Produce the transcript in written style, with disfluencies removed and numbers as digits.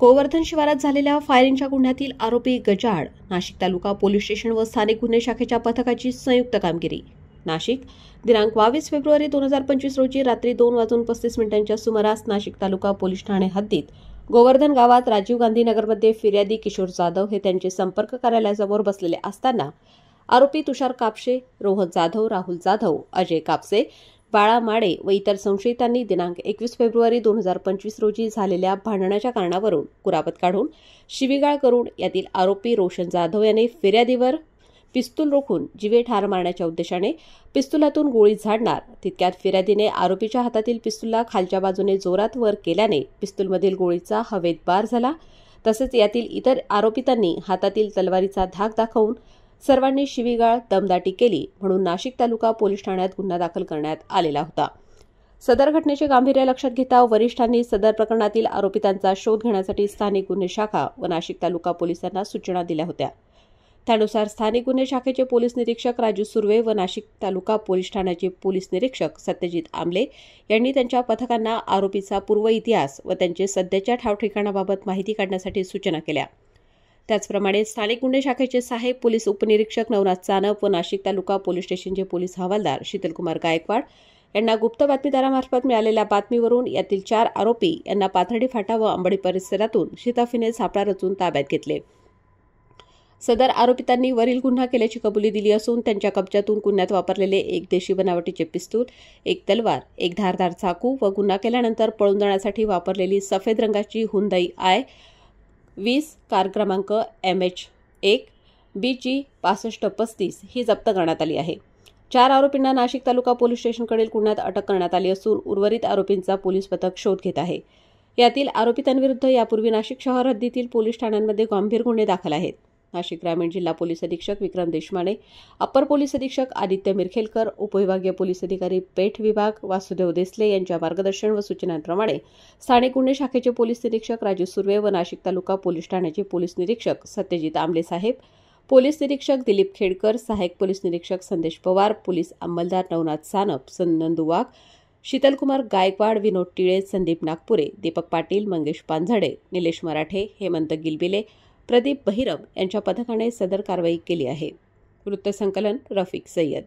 गोवर्धन शिवारात झालेल्या फायरिंगच्या गुन्ह्यातील आरोपी गजाड, नाशिक तालुका पोलीस स्टेशन व स्थानिक गुन्हे शाखेच्या पथकाची संयुक्त कामगिरी. नाशिक दिनांक 22 फेब्रुवारी 2025 रोजी रात्री 2:35 सुमारास नाशिक तालुका पोलीस ठाणे हद्दीत गोवर्धन गावात राजीव गांधी नगरमध्ये फिर्यादी किशोर जाधव हे त्यांचे संपर्क कार्यालयासमोर बसलेले असताना आरोपी तुषार कापसे, रोहन जाधव, राहुल जाधव, अजय कापसे, बाळा माडे व इतर संशयितांनी दिनांक 21 फेब्रुवारी 2025 रोजी झालेल्या भांडणाच्या कारणावरून कुरापत काढून शिवीगाळ करून यातील आरोपी रोशन जाधव याने फिर्यादीवर पिस्तूल रोखून जीवे ठार मारण्याच्या उद्देशाने पिस्तुलातून गोळी झाडणार तितक्यात फिर्यादीने आरोपीच्या हातातील पिस्तूलला खालच्या बाजूने जोरात वर केल्याने पिस्तूलमधील गोळीचा हवेत बार झाला. तसेच यातील इतर आरोपितांनी हातातील तलवारीचा धाक दाखवून सर्वांनी शिवीगाळ दमदाटी केली म्हणून नाशिक तालुका पोलीस ठाण्यात गुन्हा दाखल करण्यात आलेला होता. सदर घटनेचे गांभीर्य लक्षात घेता वरिष्ठांनी सदर प्रकरणातील आरोपितांचा शोध घेण्यासाठी स्थानिक गुन्हे शाखा व नाशिक तालुका पोलिसांना सूचना दिल्या होत्या. त्यानुसार स्थानिक गुन्हे शाखेचे पोलीस निरीक्षक राजू सुर्वे व नाशिक तालुका पोलीस ठाण्याचे पोलीस निरीक्षक सत्यजित आमले यांनी त्यांच्या पथकांना आरोपीचा पूर्व इतिहास व त्यांचे सध्याच्या ठावठिकाणाबाबत माहिती काढण्यासाठी सूचना केल्या. त्याचप्रमाणे स्थानिक गुन्हे शाखेचे सहाय्यक पोलीस उपनिरीक्षक नवनाथ चानप व नाशिक तालुका पोलीस स्टेशनचे पोलीस हवालदार शीतलकुमार गायकवाड यांना गुप्त बातमीदारामार्फत मिळालेल्या बातमीवरून यातील 4 आरोपी यांना पाथर्डी फाटा व अंबडी परिसरातून शिताफीने सापळा रचून ताब्यात घेतले. सदर आरोपितांनी वरील गुन्हा केल्याची कबुली दिली असून त्यांच्या कब्जातून गुन्ह्यात वापरलेले एक देशी बनावटीचे पिस्तूल, एक तलवार, एक धारदार चाकू व गुन्हा केल्यानंतर पळून जाण्यासाठी वापरलेली सफेद रंगाची हुंदाई i20 कार क्रमांक MH1 BG 6535 ही जप्त करण्यात आली आहे. 4 आरोपींना नाशिक तालुका पोलीस स्टेशनकडील गुन्ह्यात अटक करण्यात आली असून उर्वरित आरोपींचा पोलीस पथक शोध घेत आहे. यातील आरोपितांविरुद्ध यापूर्वी नाशिक शहर हद्दीतील पोलीस ठाण्यांमध्ये गंभीर गुन्हे दाखल आहेत. नाशिक ग्रामीण जिल्हा पोलीस अधीक्षक विक्रम देशमाने, अपर पोलीस अधीक्षक आदित्य मिरखेलकर, उपविभागीय पोलीस अधिकारी पेठ विभाग वासुदेव देसले यांच्या मार्गदर्शन व सूचनांप्रमाणे स्थानिक गुन्हे शाखेचे पोलीस निरीक्षक राजू सुर्वे व नाशिक तालुका पोलीस ठाण्याचे पोलीस निरीक्षक सत्यजित आमले साहेब, पोलीस निरीक्षक दिलीप खेडकर, सहाय्यक पोलीस निरीक्षक संदेश पवार, पोलीस अंमलदार नवनाथ सानप, नंदू वाघ, शीतलकुमार गायकवाड, विनोद टिळे, संदीप नागपुरे, दीपक पाटील, मंगेश पांझडे, निलेश मराठे, हेमंत गिलबिले, प्रदीप बहिरम यांच्या पथकाने सदर कारवाई केली आहे. वृत्तसंकलन रफिक सय्यद.